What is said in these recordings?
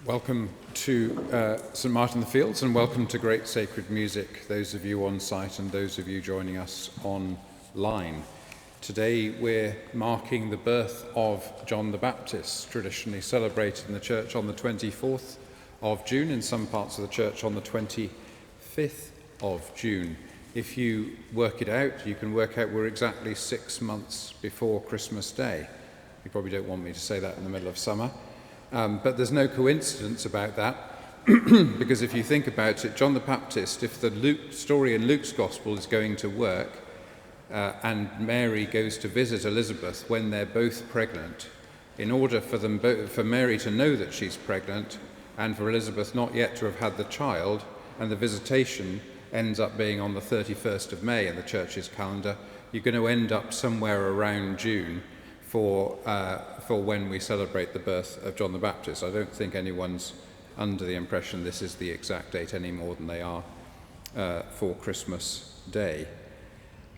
Welcome to St Martin in the Fields, and welcome to Great Sacred Music, those of you on site and those of you joining us online. Today we're marking the birth of John the Baptist, traditionally celebrated in the church on the 24th of June, in some parts of the church on the 25th of June. If you work it out, you can work out we're exactly 6 months before Christmas Day. You probably don't want me to say that in the middle of summer. But there's no coincidence about that, because if you think about it, John the Baptist, if the story in Luke's Gospel is going to work, and Mary goes to visit Elizabeth when they're both pregnant, in order for Mary to know that she's pregnant, and for Elizabeth not yet to have had the child, and the visitation ends up being on the 31st of May in the church's calendar, you're going to end up somewhere around June for when we celebrate the birth of John the Baptist. I don't think anyone's under the impression this is the exact date any more than they are for Christmas Day.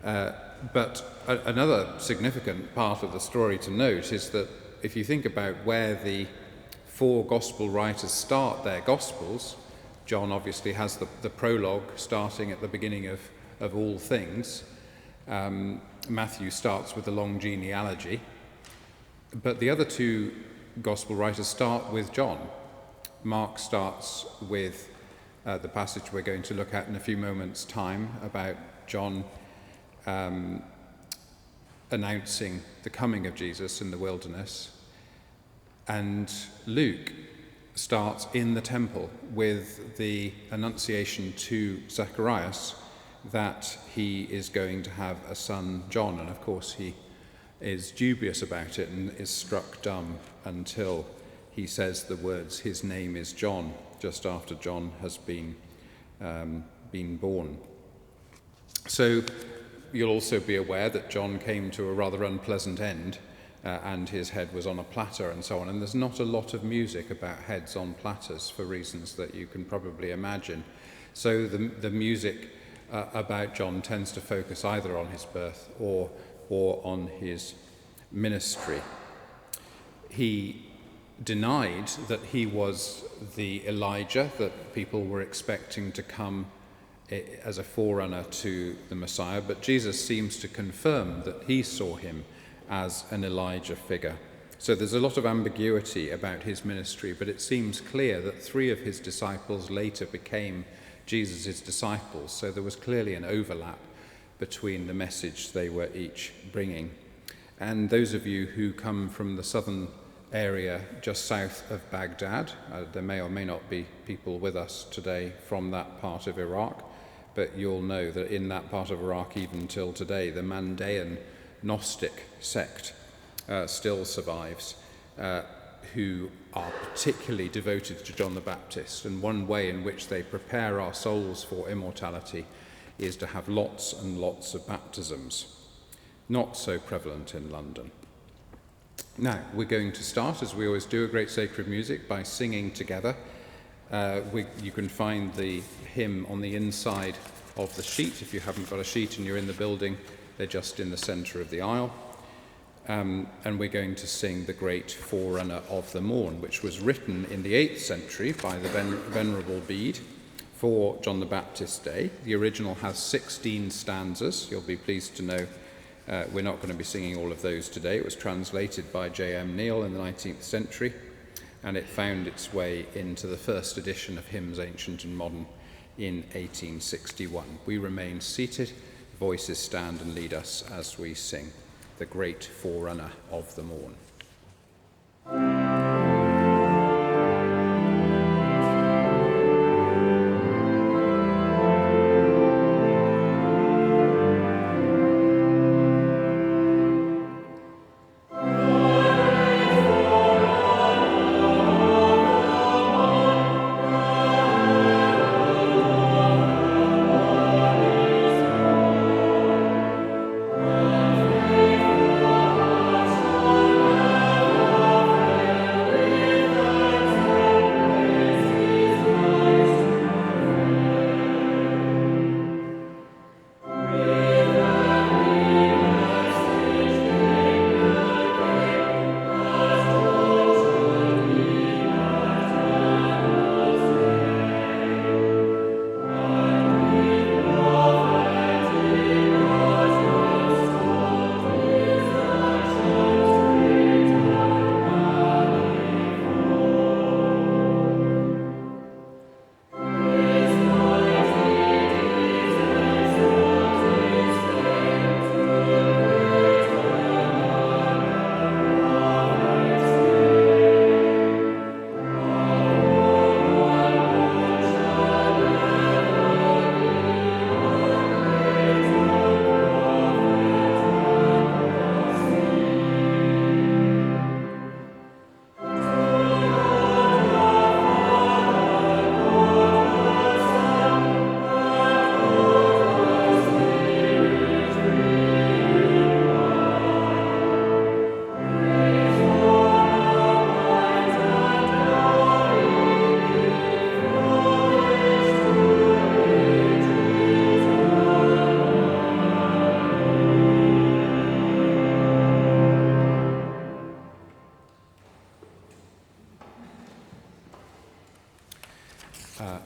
But another significant part of the story to note is that if you think about where the four gospel writers start their gospels, John obviously has the prologue starting at the beginning of all things. Matthew starts with a long genealogy. But the other two gospel writers start with John. Mark starts with the passage we're going to look at in a few moments' time about John announcing the coming of Jesus in the wilderness. And Luke starts in the temple with the annunciation to Zacharias that he is going to have a son, John. And of course he is dubious about it and is struck dumb until he says the words, "His name is John," just after John has been born. So you'll also be aware that John came to a rather unpleasant end, and his head was on a platter and so on. And there's not a lot of music about heads on platters for reasons that you can probably imagine. So the music about John tends to focus either on his birth or on his ministry. He denied that he was the Elijah that people were expecting to come as a forerunner to the Messiah, but Jesus seems to confirm that he saw him as an Elijah figure. So there's a lot of ambiguity about his ministry, but it seems clear that 3 of his disciples later became Jesus' disciples, so there was clearly an overlap between the message they were each bringing. And those of you who come from the southern area just south of Baghdad, there may or may not be people with us today from that part of Iraq, but you'll know that in that part of Iraq, even till today, the Mandaean Gnostic sect still survives, who are particularly devoted to John the Baptist. And one way in which they prepare our souls for immortality is to have lots and lots of baptisms. Not so prevalent in London. Now, we're going to start, as we always do, a Great Sacred Music by singing together. You can find the hymn on the inside of the sheet. If you haven't got a sheet and you're in the building, they're just in the centre of the aisle. And we're going to sing the great Forerunner of the Morn, which was written in the 8th century by the Venerable Bede for John the Baptist's day. The original has 16 stanzas. You'll be pleased to know we're not going to be singing all of those today. It was translated by J.M. Neale in the 19th century, and it found its way into the first edition of Hymns Ancient and Modern in 1861. We remain seated, voices stand and lead us as we sing the great Forerunner of the Morn.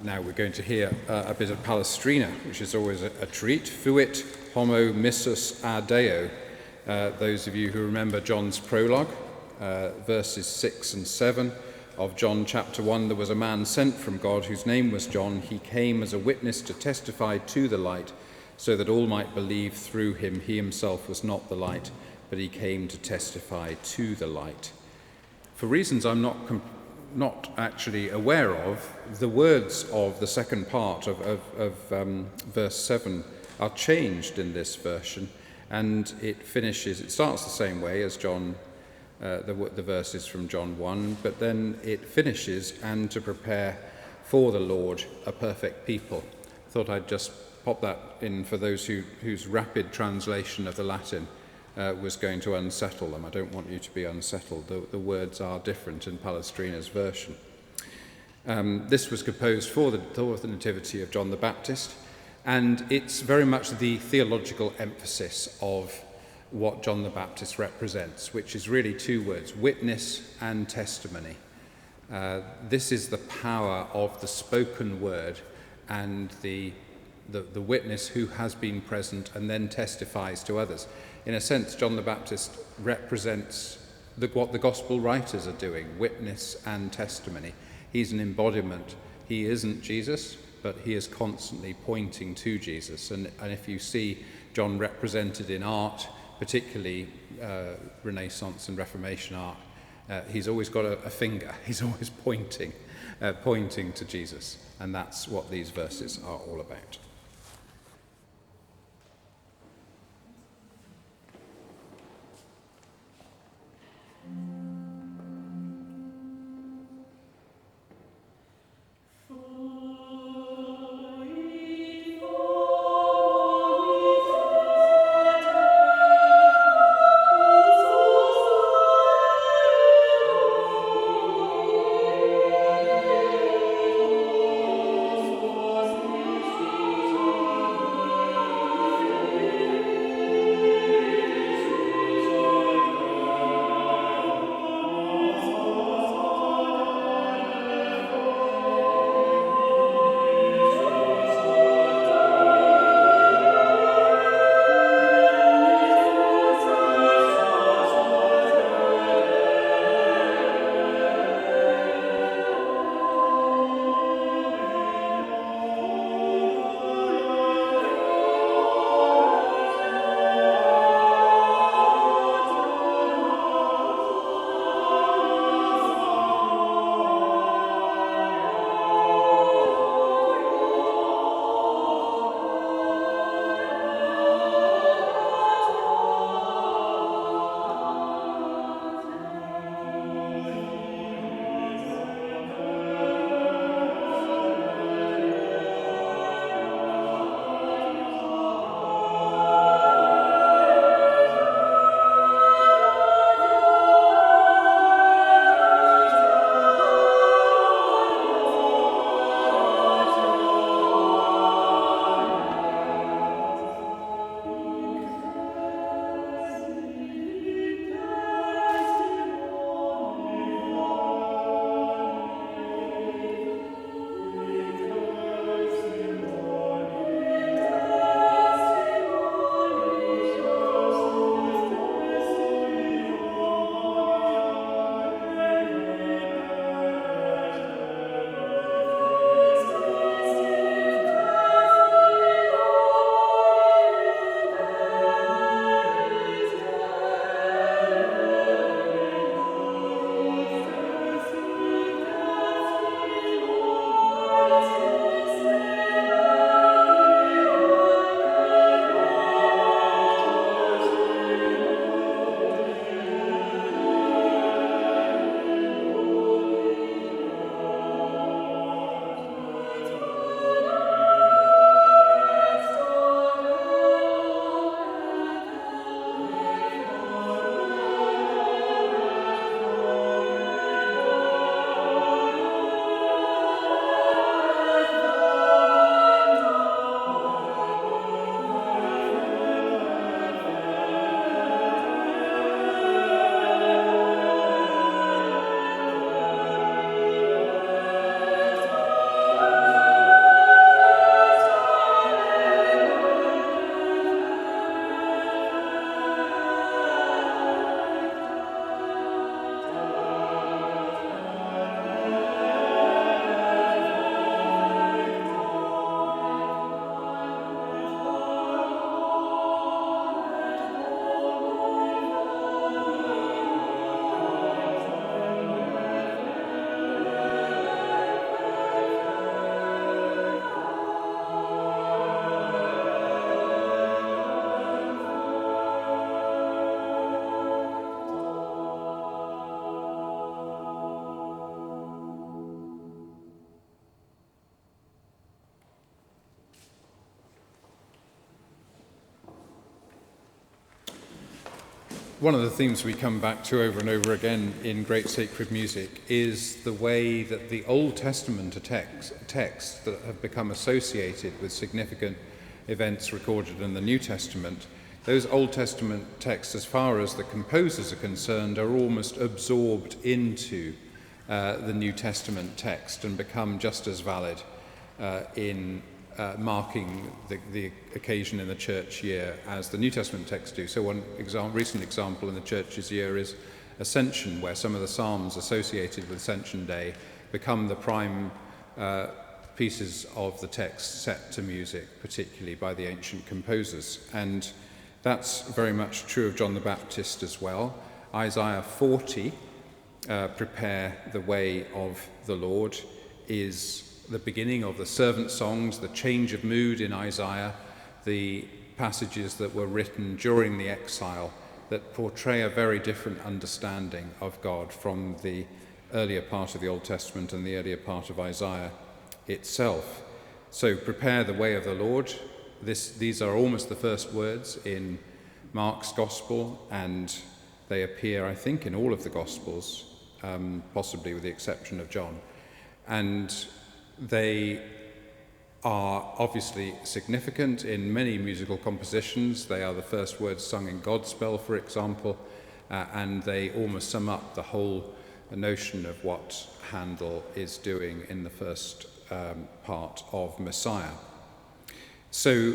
Now we're going to hear a bit of Palestrina, which is always a treat. Fuit, homo missus a Deo. Those of you who remember John's prologue, verses 6 and 7 of John chapter 1, there was a man sent from God whose name was John. He came as a witness to testify to the light, so that all might believe through him. He himself was not the light, but he came to testify to the light. For reasons I'm not actually aware of, the words of the second part of verse 7 are changed in this version, and it starts the same way as John, the verses from John 1, but then it finishes, and to prepare for the Lord a perfect people. Thought I'd just pop that in for those whose rapid translation of the Latin was going to unsettle them. I don't want you to be unsettled. The words are different in Palestrina's version. This was composed for the Nativity of John the Baptist, and it's very much the theological emphasis of what John the Baptist represents, which is really two words: witness and testimony. This is the power of the spoken word and the witness who has been present and then testifies to others. In a sense, John the Baptist represents what the gospel writers are doing: witness and testimony. He's an embodiment. He isn't Jesus, but he is constantly pointing to Jesus. And if you see John represented in art, particularly Renaissance and Reformation art, he's always got a finger. He's always pointing to Jesus. And that's what these verses are all about. One of the themes we come back to over and over again in great sacred music is the way that the Old Testament texts that have become associated with significant events recorded in the New Testament, those Old Testament texts, as far as the composers are concerned, are almost absorbed into the New Testament text and become just as valid in marking the occasion in the church year as the New Testament texts do. So one recent example in the church's year is Ascension, where some of the psalms associated with Ascension Day become the prime pieces of the text set to music, particularly by the ancient composers. And that's very much true of John the Baptist as well. Isaiah 40, prepare the way of the Lord, is the beginning of the servant songs, the change of mood in Isaiah, the passages that were written during the exile that portray a very different understanding of God from the earlier part of the Old Testament and the earlier part of Isaiah itself. So prepare the way of the Lord. These are almost the first words in Mark's Gospel, and they appear, I think, in all of the Gospels, possibly with the exception of John. And they are obviously significant in many musical compositions. They are the first words sung in Godspell, for example, and they almost sum up the whole notion of what Handel is doing in the first part of Messiah. So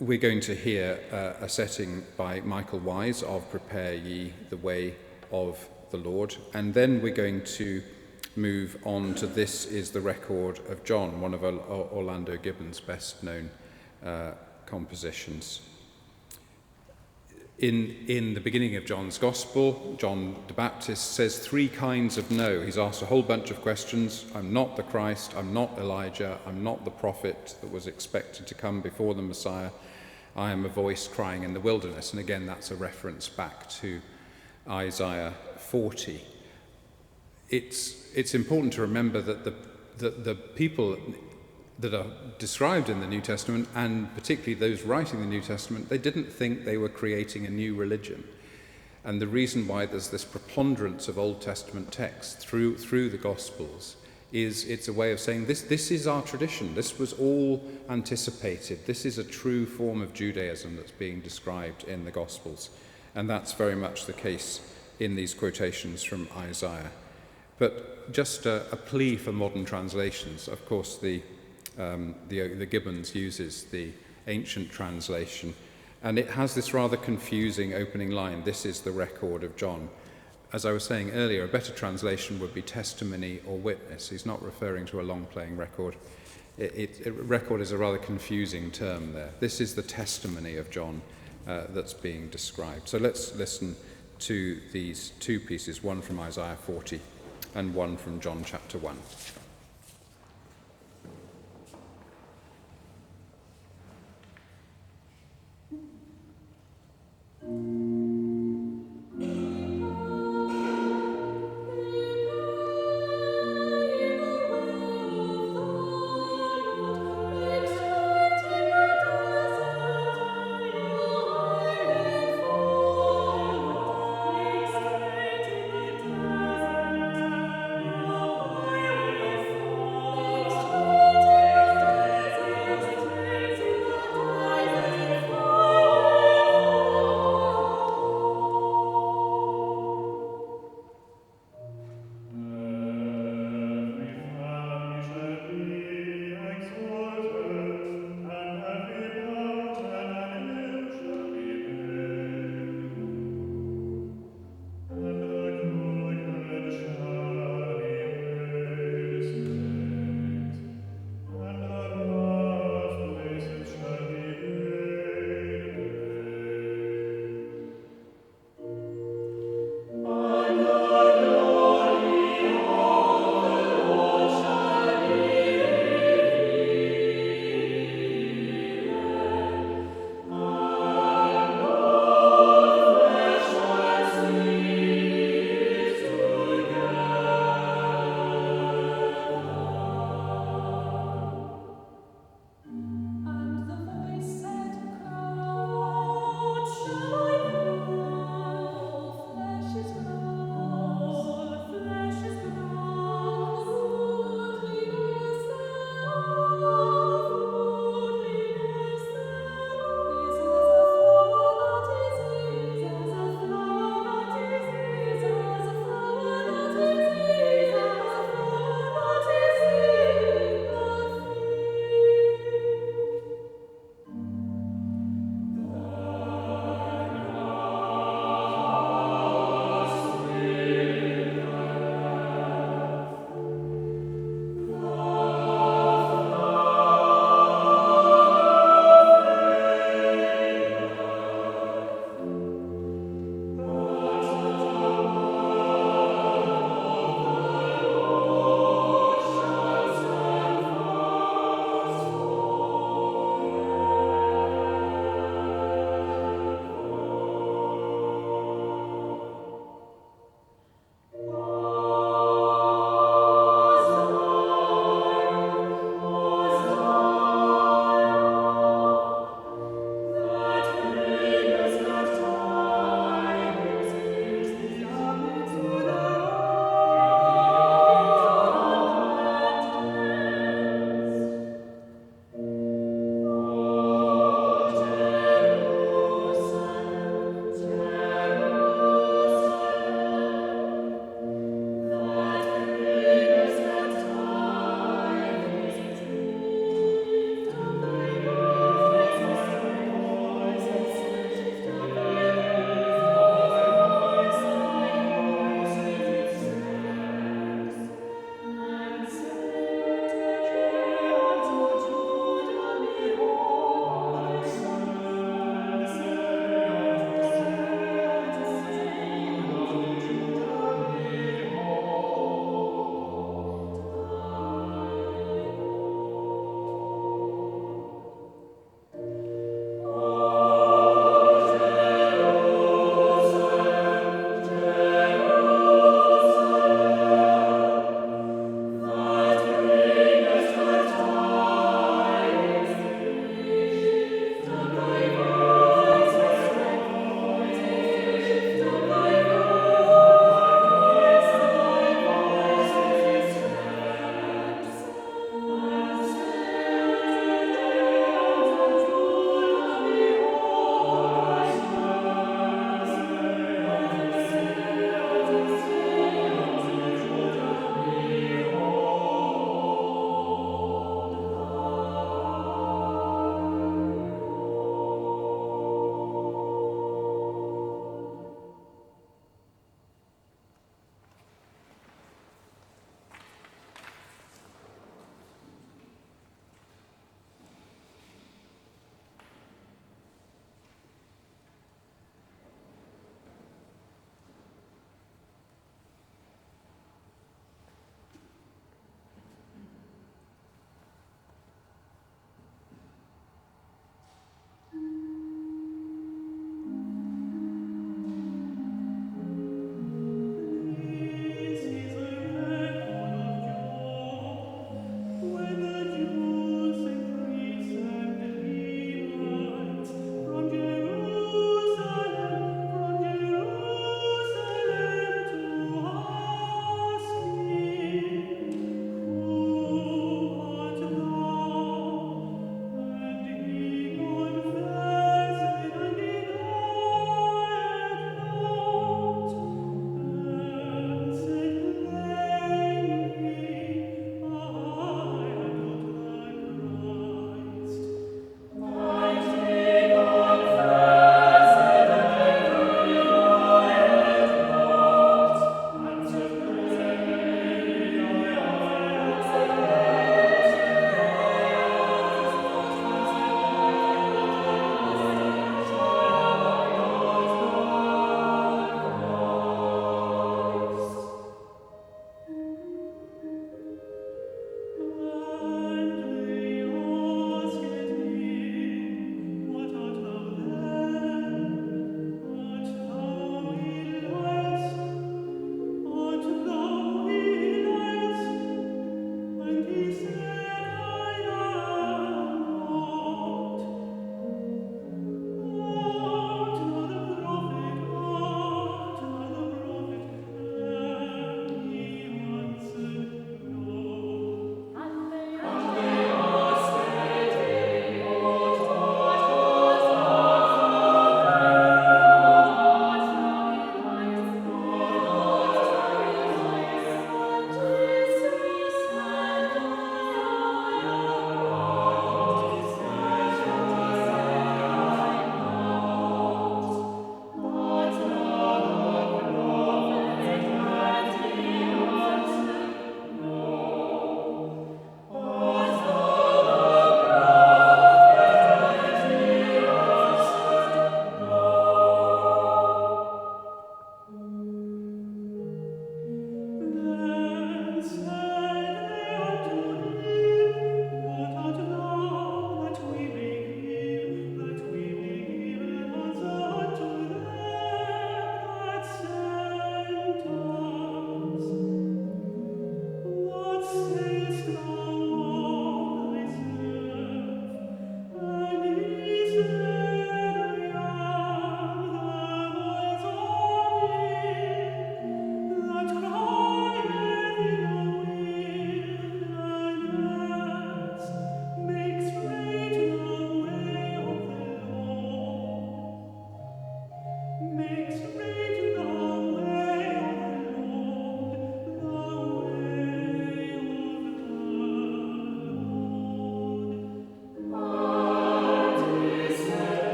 we're going to hear a setting by Michael Wise of Prepare Ye the Way of the Lord, and then we're going to move on to This is the Record of John, one of Orlando Gibbons' best known compositions. In the beginning of John's Gospel, John the Baptist says three kinds of no. He's asked a whole bunch of questions. I'm not the Christ, I'm not Elijah, I'm not the prophet that was expected to come before the Messiah. I am a voice crying in the wilderness. And again, that's a reference back to Isaiah 40. It's important to remember that the people that are described in the New Testament, and particularly those writing the New Testament, they didn't think they were creating a new religion. And the reason why there's this preponderance of Old Testament texts through the Gospels is it's a way of saying this is our tradition. This was all anticipated. This is a true form of Judaism that's being described in the Gospels. And that's very much the case in these quotations from Isaiah. But just a plea for modern translations. Of course, the Gibbons uses the ancient translation, and it has this rather confusing opening line, this is the record of John. As I was saying earlier, a better translation would be testimony or witness. He's not referring to a long-playing record. Record is a rather confusing term there. This is the testimony of John that's being described. So let's listen to these two pieces, one from Isaiah 40 and one from John chapter 1.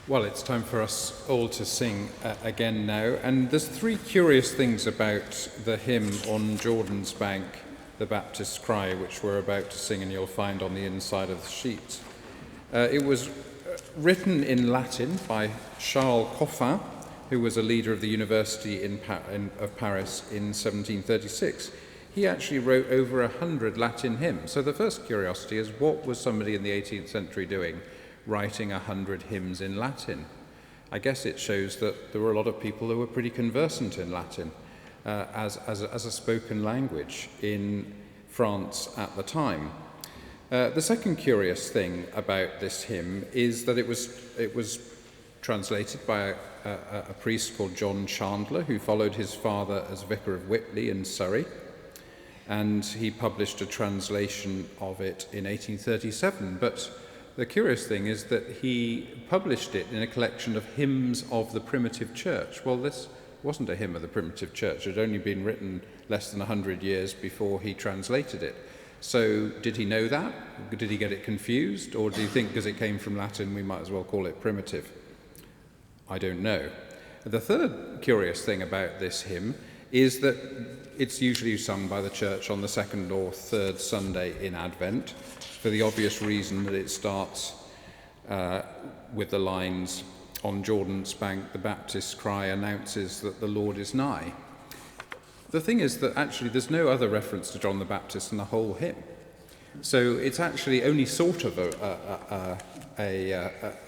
Well, it's time for us all to sing again now. And there's three curious things about the hymn On Jordan's Bank, the Baptist's Cry, which we're about to sing, and you'll find on the inside of the sheet. It was written in Latin by Charles Coffin, who was a leader of the University of Paris in 1736. He actually wrote over 100 Latin hymns. So the first curiosity is, what was somebody in the 18th century doing, writing 100 hymns in Latin? I guess it shows that there were a lot of people who were pretty conversant in Latin as a spoken language in France at the time. The second curious thing about this hymn is that it was translated by a priest called John Chandler, who followed his father as vicar of Whitley in Surrey, and he published a translation of it in 1837. But the curious thing is that he published it in a collection of hymns of the primitive church. Well, this wasn't a hymn of the primitive church. It had only been written less than 100 years before he translated it. So did he know that? Did he get it confused? Or do you think because it came from Latin we might as well call it primitive? I don't know. The third curious thing about this hymn is that it's usually sung by the church on the second or third Sunday in Advent, for the obvious reason that it starts with the lines, "On Jordan's bank, the Baptist's cry announces that the Lord is nigh." The thing is that actually there's no other reference to John the Baptist in the whole hymn. So it's actually only sort of a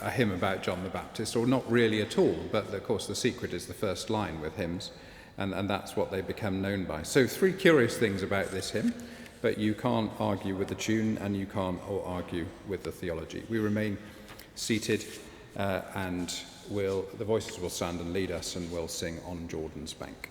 hymn about John the Baptist, or not really at all. But of course the secret is the first line with hymns, and that's what they become known by. So three curious things about this hymn. But you can't argue with the tune, and you can't argue with the theology. We remain seated, and the voices will stand and lead us, and we'll sing On Jordan's Bank.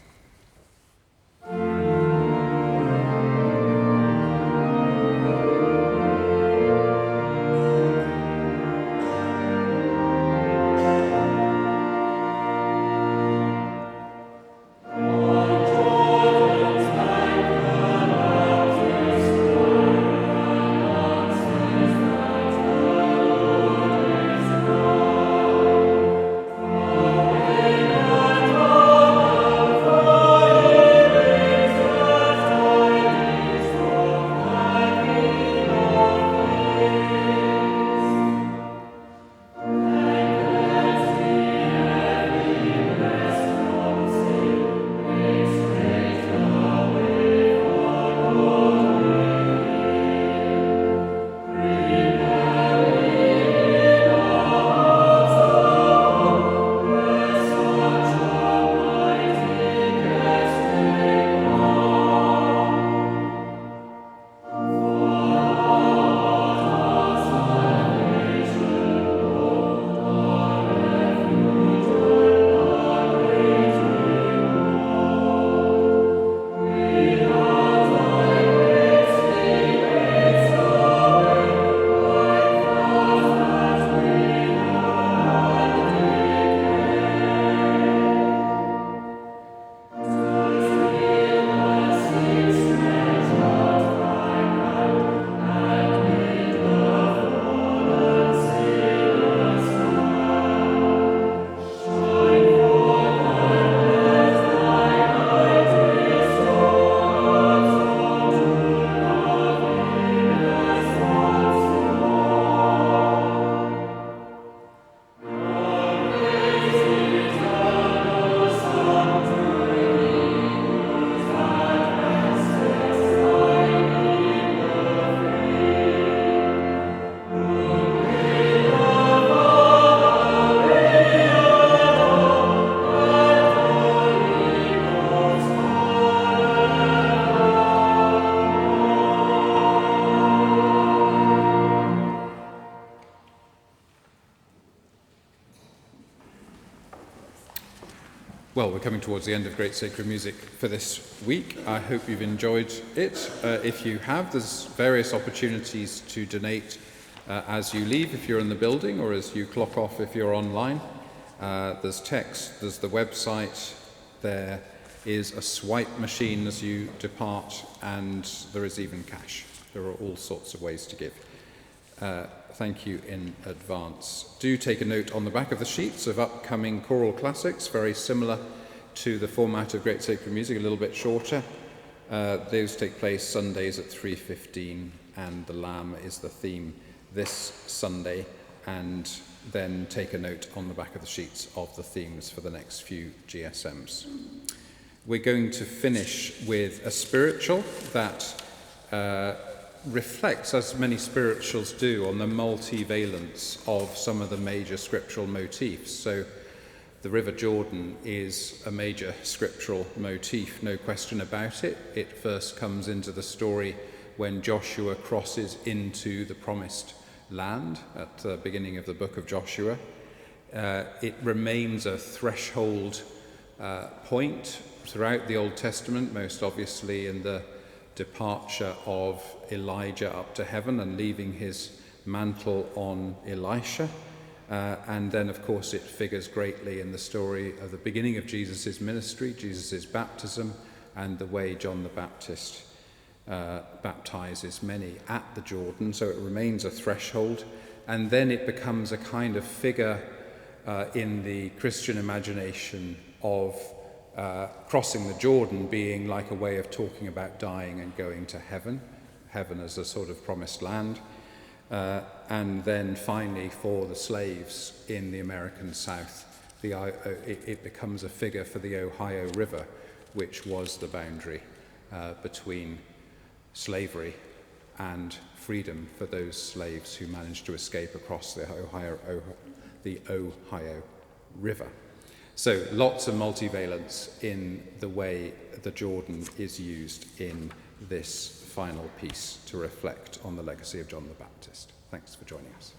Well, we're coming towards the end of Great Sacred Music for this week. I hope you've enjoyed it. If you have, there's various opportunities to donate as you leave if you're in the building, or as you clock off if you're online. There's text, there's the website, there is a swipe machine as you depart, and there is even cash. There are all sorts of ways to give. thank you in advance. Do take a note on the back of the sheets of upcoming choral classics, very similar to the format of Great Sacred Music, a little bit shorter. Those take place Sundays at 3:15, and the Lamb is the theme this Sunday. And then take a note on the back of the sheets of the themes for the next few GSMs. We're going to finish with a spiritual that reflects, as many spirituals do, on the multivalence of some of the major scriptural motifs. So the River Jordan is a major scriptural motif, no question about it. It first comes into the story when Joshua crosses into the promised land at the beginning of the book of Joshua. It remains a threshold point throughout the Old Testament, most obviously in the departure of Elijah up to heaven and leaving his mantle on Elisha. And then, of course, it figures greatly in the story of the beginning of Jesus' ministry, Jesus' baptism, and the way John the Baptist baptizes many at the Jordan. So it remains a threshold. And then it becomes a kind of figure in the Christian imagination of crossing the Jordan being like a way of talking about dying and going to heaven as a sort of promised land. And then finally for the slaves in the American South, it becomes a figure for the Ohio River, which was the boundary between slavery and freedom for those slaves who managed to escape across the Ohio River. So lots of multivalence in the way the Jordan is used in this final piece to reflect on the legacy of John the Baptist. Thanks for joining us.